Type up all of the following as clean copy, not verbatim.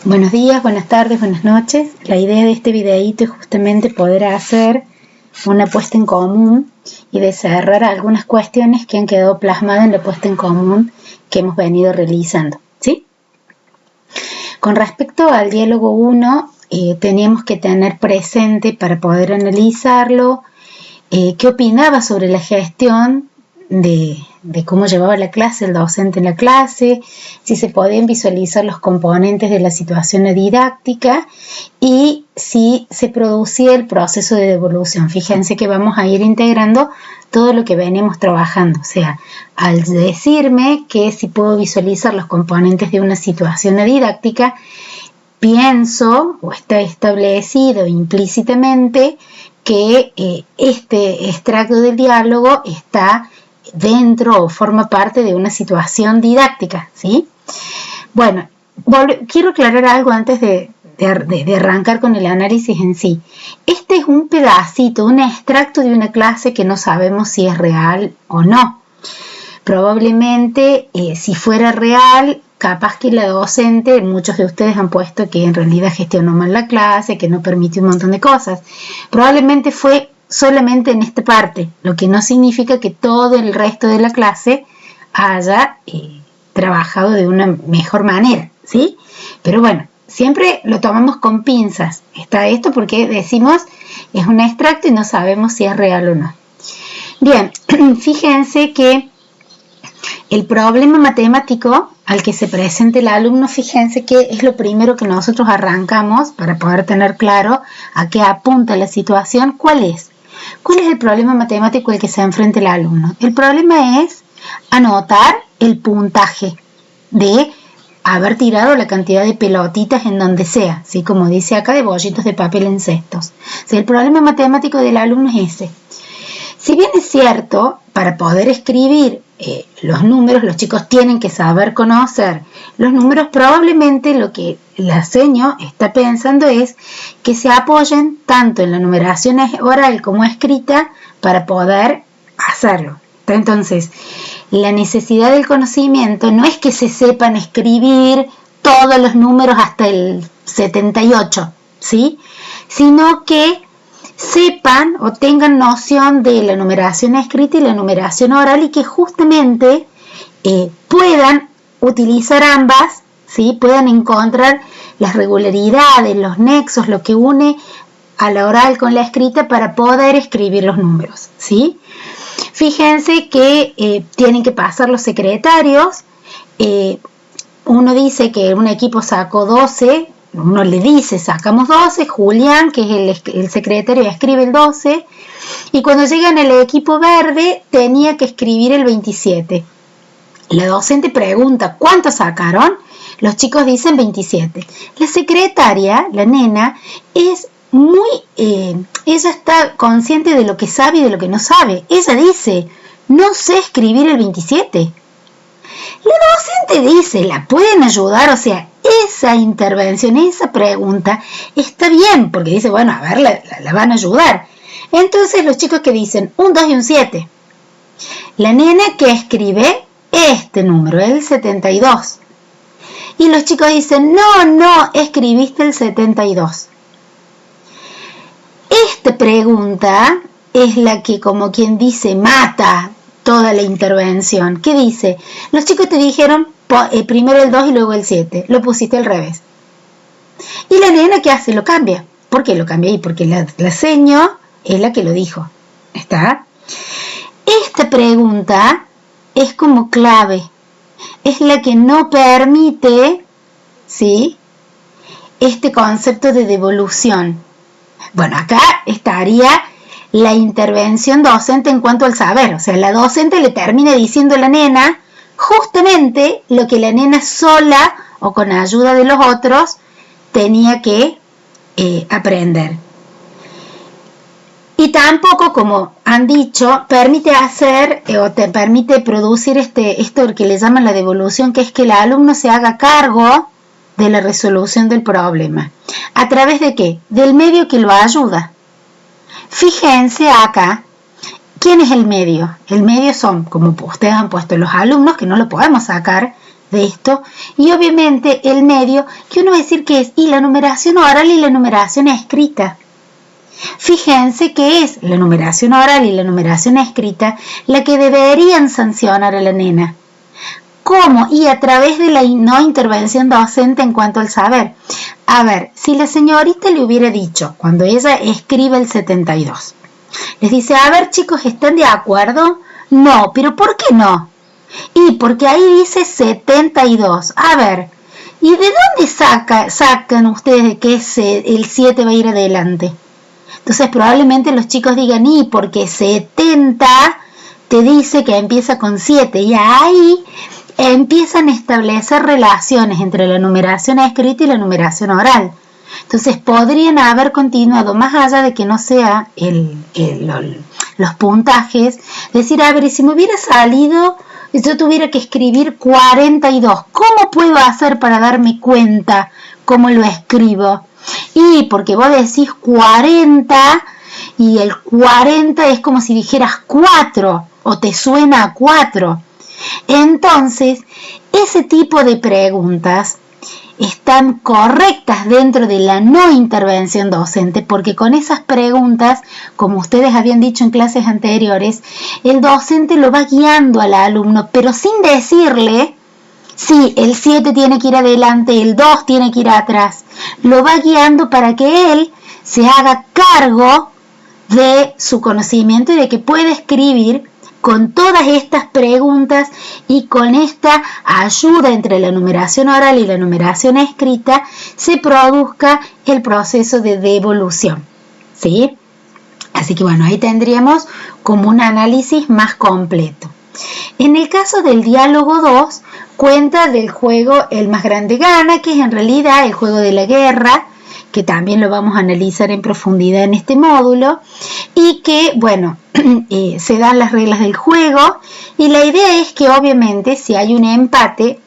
Buenos días, buenas tardes, buenas noches. La idea de este videíto es justamente poder hacer una puesta en común y de cerrar algunas cuestiones que han quedado plasmadas en la puesta en común que hemos venido realizando, ¿sí? Con respecto al diálogo 1, teníamos que tener presente para poder analizarlo qué opinaba sobre la gestión de cómo llevaba la clase, el docente en la clase, si se podían visualizar los componentes de la situación didáctica y si se producía el proceso de devolución. Fíjense que vamos a ir integrando todo lo que venimos trabajando, o sea, al decirme que si puedo visualizar los componentes de una situación didáctica, pienso o está establecido implícitamente que este extracto del diálogo está dentro o forma parte de una situación didáctica, ¿sí? Bueno, quiero aclarar algo antes de arrancar con el análisis en sí. Este es un pedacito, un extracto de una clase que no sabemos si es real o no. Probablemente, si fuera real, capaz que la docente, muchos de ustedes han puesto que en realidad gestionó mal la clase, que no permitió un montón de cosas. Probablemente fue solamente en esta parte, lo que no significa que todo el resto de la clase haya trabajado de una mejor manera, ¿sí? Pero bueno, siempre lo tomamos con pinzas. Está esto porque decimos es un extracto y no sabemos si es real o no. Bien, fíjense que el problema matemático al que se presenta el alumno, fíjense que es lo primero que nosotros arrancamos para poder tener claro a qué apunta la situación. ¿Cuál es? ¿Cuál es el problema matemático al que se enfrenta el alumno? El problema es anotar el puntaje de haber tirado la cantidad de pelotitas en donde sea, ¿sí? Como dice acá, de bollitos de papel en cestos. O sea, el problema matemático del alumno es ese. Si bien es cierto, para poder escribir los números, los chicos tienen que saber conocer los números, probablemente lo que la seño está pensando es que se apoyen tanto en la numeración oral como escrita para poder hacerlo. Entonces, la necesidad del conocimiento no es que se sepan escribir todos los números hasta el 78, ¿sí? Sino que sepan o tengan noción de la numeración escrita y la numeración oral y que justamente puedan utilizar ambas, ¿sí? Puedan encontrar las regularidades, los nexos, lo que une a la oral con la escrita para poder escribir los números, ¿sí? Fíjense que tienen que pasar los secretarios. Uno dice que un equipo sacó 12, uno le dice sacamos 12, Julián, que es el secretario, escribe el 12, y cuando llegan al equipo verde tenía que escribir el 27. La docente pregunta ¿cuántos sacaron? Los chicos dicen 27. La secretaria, la nena, es ella está consciente de lo que sabe y de lo que no sabe. Ella dice, no sé escribir el 27. La docente dice, ¿la pueden ayudar? O sea, esa intervención, esa pregunta está bien, porque dice, bueno, a ver, la van a ayudar. Entonces los chicos que dicen, un 2 y un 7. La nena que escribe este número, el 72. Y los chicos dicen, no, escribiste el 72. Esta pregunta es la que, como quien dice, mata toda la intervención. ¿Qué dice? Los chicos te dijeron primero el 2 y luego el 7. Lo pusiste al revés. Y la nena, ¿qué hace? Lo cambia. ¿Por qué lo cambia ahí? Porque la seño es la que lo dijo. ¿Está? Esta pregunta es como clave. Es la que no permite, ¿sí?, este concepto de devolución. Bueno, acá estaría la intervención docente en cuanto al saber. O sea, la docente le termina diciendo a la nena justamente lo que la nena sola o con ayuda de los otros tenía que aprender. Y tampoco, como han dicho, permite hacer o te permite producir esto que le llaman la devolución, que es que el alumno se haga cargo de la resolución del problema. ¿A través de qué? Del medio que lo ayuda. Fíjense acá, ¿quién es el medio? El medio son, como ustedes han puesto, los alumnos, que no lo podemos sacar de esto, y obviamente el medio, que uno va a decir que es y la numeración oral y la numeración escrita. Fíjense que es la numeración oral y la numeración escrita la que deberían sancionar a la nena. ¿Cómo? Y a través de la no intervención docente en cuanto al saber. A ver, si la señorita le hubiera dicho, cuando ella escribe el 72, les dice, a ver chicos, ¿están de acuerdo? No, pero ¿por qué no? Y porque ahí dice 72. A ver, ¿y de dónde sacan ustedes que el 7 va a ir adelante? Entonces probablemente los chicos digan, y porque 70 te dice que empieza con 7, y ahí empiezan a establecer relaciones entre la numeración escrita y la numeración oral. Entonces podrían haber continuado más allá de que no sea los puntajes, decir, a ver, y si me hubiera salido, yo tuviera que escribir 42, ¿cómo puedo hacer para darme cuenta cómo lo escribo? Y porque vos decís 40 y el 40 es como si dijeras 4 o te suena a 4. Entonces, ese tipo de preguntas están correctas dentro de la no intervención docente, porque con esas preguntas, como ustedes habían dicho en clases anteriores, el docente lo va guiando al alumno, pero sin decirle, sí, el 7 tiene que ir adelante, el 2 tiene que ir atrás. Lo va guiando para que él se haga cargo de su conocimiento y de que pueda escribir con todas estas preguntas y con esta ayuda entre la numeración oral y la numeración escrita se produzca el proceso de devolución, ¿sí? Así que bueno, ahí tendríamos como un análisis más completo. En el caso del diálogo 2, cuenta del juego El más grande gana, que es en realidad el juego de la guerra, que también lo vamos a analizar en profundidad en este módulo, y que, bueno, se dan las reglas del juego, y la idea es que obviamente si hay un empate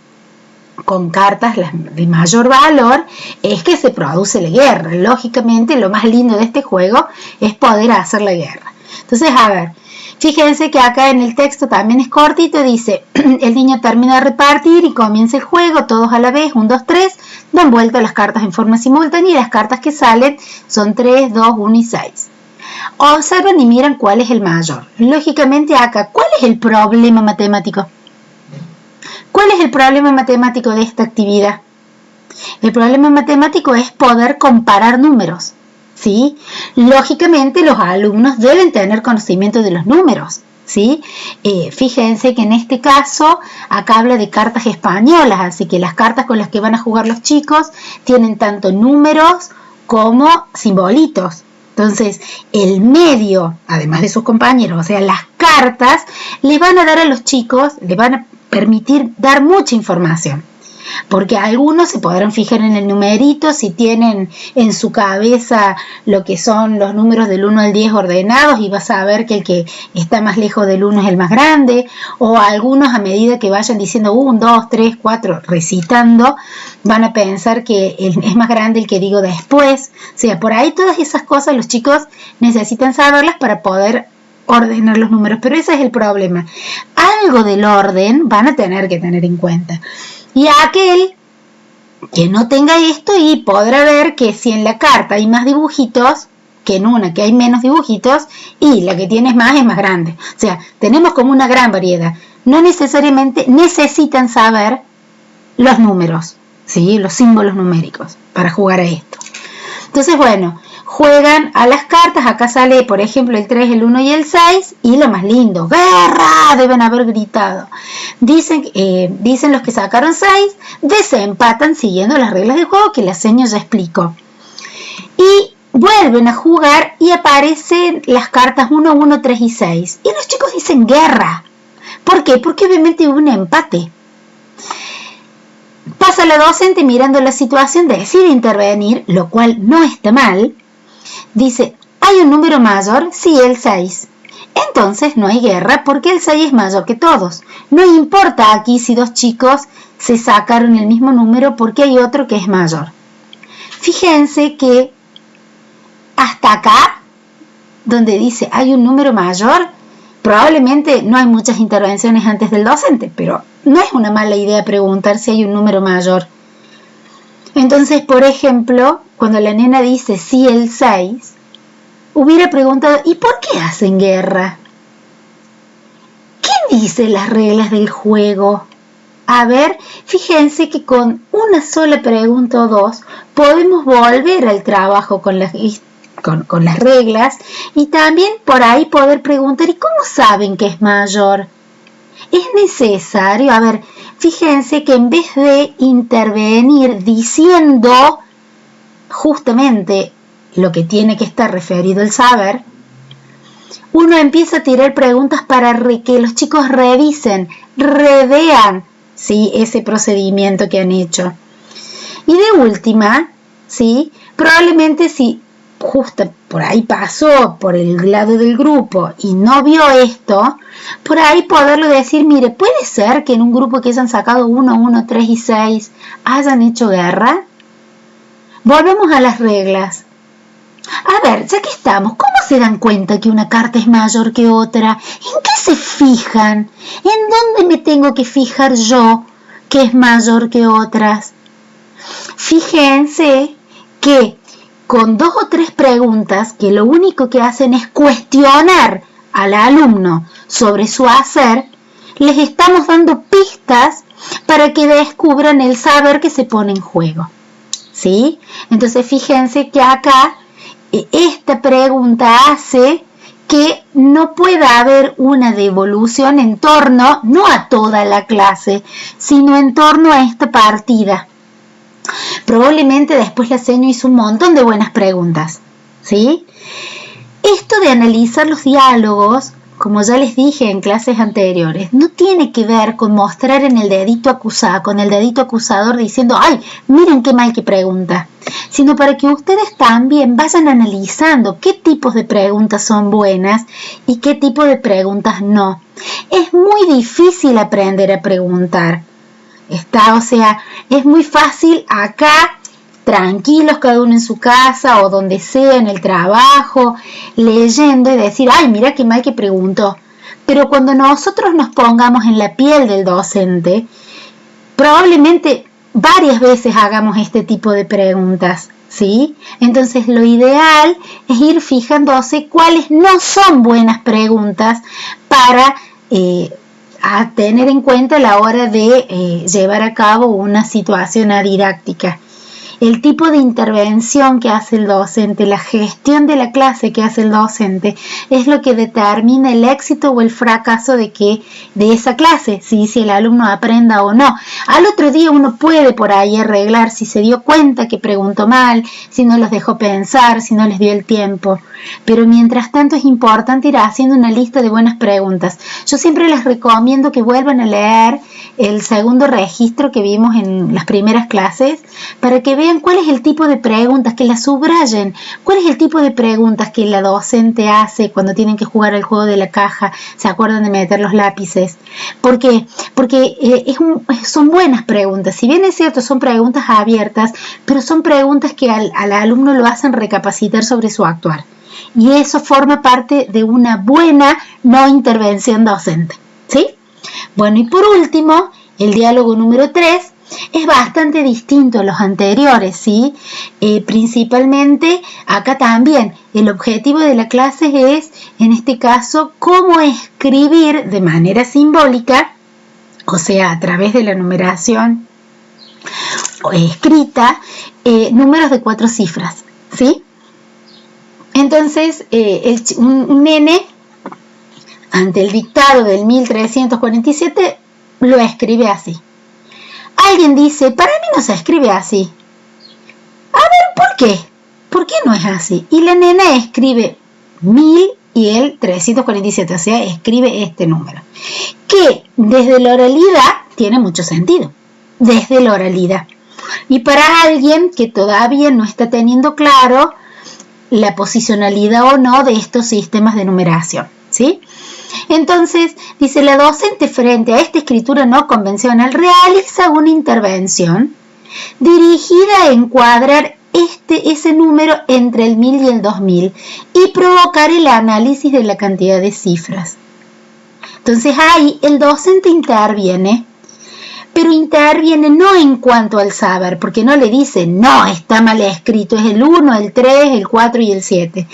con cartas de mayor valor, es que se produce la guerra. Lógicamente, lo más lindo de este juego es poder hacer la guerra. Entonces, a ver, fíjense que acá en el texto también es cortito, dice, el niño termina de repartir y comienza el juego, todos a la vez, 1, 2, 3, dan vuelta las cartas en forma simultánea y las cartas que salen son 3, 2, 1 y 6. Observen y miran cuál es el mayor. Lógicamente acá, ¿cuál es el problema matemático? ¿Cuál es el problema matemático de esta actividad? El problema matemático es poder comparar números, ¿sí? Lógicamente los alumnos deben tener conocimiento de los números, ¿sí? Fíjense que en este caso acá habla de cartas españolas, así que las cartas con las que van a jugar los chicos tienen tanto números como simbolitos. Entonces, el medio, además de sus compañeros, o sea, las cartas, le van a dar a los chicos, le van a permitir dar mucha información. Porque algunos se podrán fijar en el numerito si tienen en su cabeza lo que son los números del 1 al 10 ordenados y vas a ver que el que está más lejos del 1 es el más grande, o algunos a medida que vayan diciendo 1, 2, 3, 4 recitando, van a pensar que es más grande el que digo después. O sea, por ahí todas esas cosas los chicos necesitan saberlas para poder ordenar los números, pero ese es el problema. Algo del orden van a tener que tener en cuenta. Y aquel que no tenga esto y podrá ver que si en la carta hay más dibujitos que en una que hay menos dibujitos y la que tienes más es más grande. O sea, tenemos como una gran variedad. No necesariamente necesitan saber los números, ¿sí? Los símbolos numéricos para jugar a esto. Entonces, bueno, juegan a las cartas. Acá sale, por ejemplo, el 3, el 1 y el 6. Y lo más lindo, ¡guerra! Deben haber gritado. Dicen los que sacaron 6, desempatan siguiendo las reglas del juego que la seño ya explicó. Y vuelven a jugar y aparecen las cartas 1, 1, 3 y 6. Y los chicos dicen guerra. ¿Por qué? Porque obviamente hubo un empate. Pasa la docente mirando la situación, decide intervenir, lo cual no está mal. Dice, ¿hay un número mayor? Sí, el 6. Entonces no hay guerra porque el 6 es mayor que todos. No importa aquí si dos chicos se sacaron el mismo número porque hay otro que es mayor. Fíjense que hasta acá, donde dice hay un número mayor, probablemente no hay muchas intervenciones antes del docente, pero no es una mala idea preguntar si hay un número mayor. Entonces, por ejemplo, cuando la nena dice sí el 6, hubiera preguntado, ¿y por qué hacen guerra? ¿Qué dicen las reglas del juego? A ver, fíjense que con una sola pregunta o dos podemos volver al trabajo con las reglas y también por ahí poder preguntar, ¿y cómo saben que es mayor? Es necesario, a ver, fíjense que en vez de intervenir diciendo justamente lo que tiene que estar referido el saber, uno empieza a tirar preguntas para que los chicos revisen, revean, ¿sí?, ese procedimiento que han hecho. Y de última, ¿sí?, probablemente si justo por ahí pasó por el lado del grupo y no vio esto, por ahí poderlo decir, mire, ¿puede ser que en un grupo que hayan sacado 1, 1, 3 y 6 hayan hecho guerra? Volvemos a las reglas. A ver, ya que estamos, ¿cómo se dan cuenta que una carta es mayor que otra? ¿En qué se fijan? ¿En dónde me tengo que fijar yo que es mayor que otras? Fíjense que con 2 o 3 preguntas que lo único que hacen es cuestionar al alumno sobre su hacer, les estamos dando pistas para que descubran el saber que se pone en juego, ¿sí? Entonces fíjense que acá esta pregunta hace que no pueda haber una devolución en torno, no a toda la clase, sino en torno a esta partida. Probablemente después la seño hizo un montón de buenas preguntas, ¿sí? Esto de analizar los diálogos, como ya les dije en clases anteriores, no tiene que ver con mostrar en el dedito acusado, con el dedito acusador diciendo, ¡ay, miren qué mal que pregunta! Sino para que ustedes también vayan analizando qué tipos de preguntas son buenas y qué tipo de preguntas no. Es muy difícil aprender a preguntar. O sea, es muy fácil acá, tranquilos cada uno en su casa o donde sea, en el trabajo, leyendo y decir, ay, mira qué mal que preguntó. Pero cuando nosotros nos pongamos en la piel del docente, probablemente varias veces hagamos este tipo de preguntas, ¿sí? Entonces lo ideal es ir fijándose cuáles no son buenas preguntas para a tener en cuenta a la hora de llevar a cabo una situación didáctica. El tipo de intervención que hace el docente, la gestión de la clase que hace el docente, es lo que determina el éxito o el fracaso de esa clase, si el alumno aprenda o no. Al otro día uno puede por ahí arreglar si se dio cuenta que preguntó mal, si no los dejó pensar, si no les dio el tiempo. Pero mientras tanto es importante ir haciendo una lista de buenas preguntas. Yo siempre les recomiendo que vuelvan a leer el segundo registro que vimos en las primeras clases para que vean cuál es el tipo de preguntas, que las subrayen, cuál es el tipo de preguntas que la docente hace cuando tienen que jugar al juego de la caja, se acuerdan de meter los lápices. ¿Por qué? Porque son buenas preguntas, si bien es cierto son preguntas abiertas, pero son preguntas que al alumno lo hacen recapacitar sobre su actuar. Y eso forma parte de una buena no intervención docente, ¿sí? Bueno, y por último, el diálogo número 3 es bastante distinto a los anteriores, ¿sí? Principalmente, acá también, el objetivo de la clase es, en este caso, cómo escribir de manera simbólica, o sea, a través de la numeración escrita, números de 4 cifras, ¿sí? Entonces, un nene, ante el dictado del 1347, lo escribe así. Alguien dice, para mí no se escribe así. A ver, ¿por qué? ¿Por qué no es así? Y la nena escribe 1000 y el 347, o sea, escribe este número. Que desde la oralidad tiene mucho sentido. Desde la oralidad. Y para alguien que todavía no está teniendo claro la posicionalidad o no de estos sistemas de numeración, ¿sí? Entonces, dice, la docente frente a esta escritura no convencional realiza una intervención dirigida a encuadrar ese número entre el 1000 y el 2000 y provocar el análisis de la cantidad de cifras. Entonces ahí el docente interviene pero interviene no en cuanto al saber, porque no le dice, no, está mal escrito, es el 1, el 3, el 4 y el 7,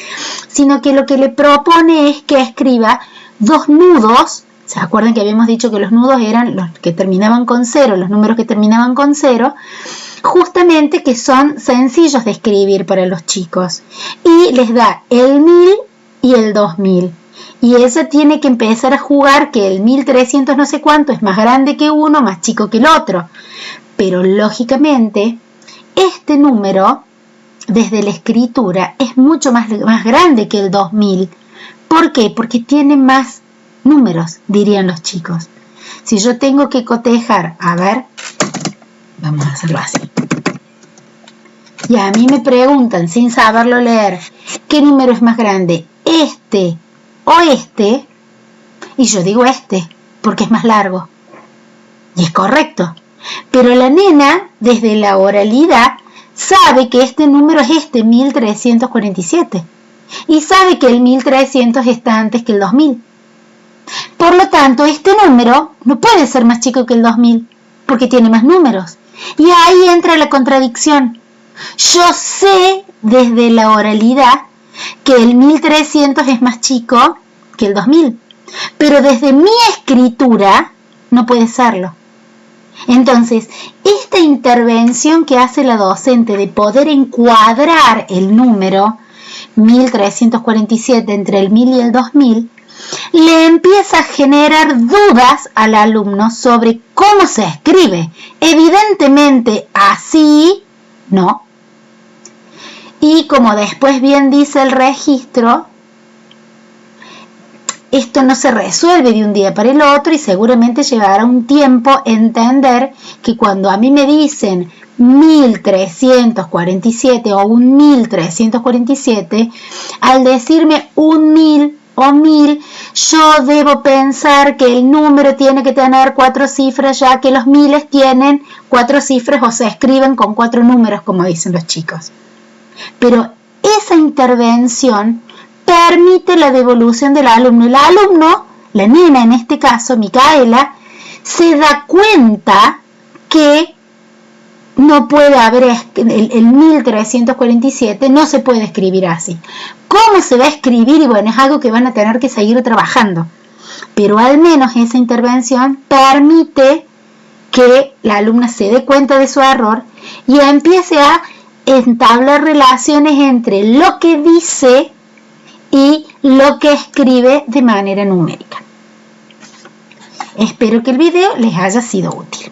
sino que lo que le propone es que escriba 2 nudos. ¿Se acuerdan que habíamos dicho que los nudos eran los que terminaban con 0, los números que terminaban con 0? Justamente que son sencillos de escribir para los chicos. Y les da el 1000 y el 2000. Y ella tiene que empezar a jugar que el 1300 no sé cuánto es más grande que uno, más chico que el otro. Pero lógicamente, este número, desde la escritura, es mucho más grande que el 2000. ¿Por qué? Porque tiene más números, dirían los chicos. Si yo tengo que cotejar, a ver, vamos a hacerlo así. Y a mí me preguntan, sin saberlo leer, ¿qué número es más grande? ¿Este o este? Y yo digo este, porque es más largo. Y es correcto. Pero la nena, desde la oralidad, sabe que este número es este, 1347. Y sabe que el 1300 está antes que el 2000. Por lo tanto, este número no puede ser más chico que el 2000, porque tiene más números. Y ahí entra la contradicción. Yo sé desde la oralidad que el 1300 es más chico que el 2000, pero desde mi escritura no puede serlo. Entonces, esta intervención que hace la docente de poder encuadrar el número 1347 entre el 1000 y el 2000, le empieza a generar dudas al alumno sobre cómo se escribe. Evidentemente, así no. Y como después bien dice el registro, esto no se resuelve de un día para el otro y seguramente llevará un tiempo entender que cuando a mí me dicen 1347 o un 1347, al decirme un 1000 o 1000, yo debo pensar que el número tiene que tener 4 cifras, ya que los miles tienen 4 cifras o se escriben con 4 números, como dicen los chicos. Pero esa intervención permite la devolución del alumno. El alumno, la nena en este caso, Micaela, se da cuenta que no puede haber el 1347, no se puede escribir así. ¿Cómo se va a escribir? Y bueno, es algo que van a tener que seguir trabajando. Pero al menos esa intervención permite que la alumna se dé cuenta de su error y empiece a entablar relaciones entre lo que dice y lo que escribe de manera numérica. Espero que el video les haya sido útil.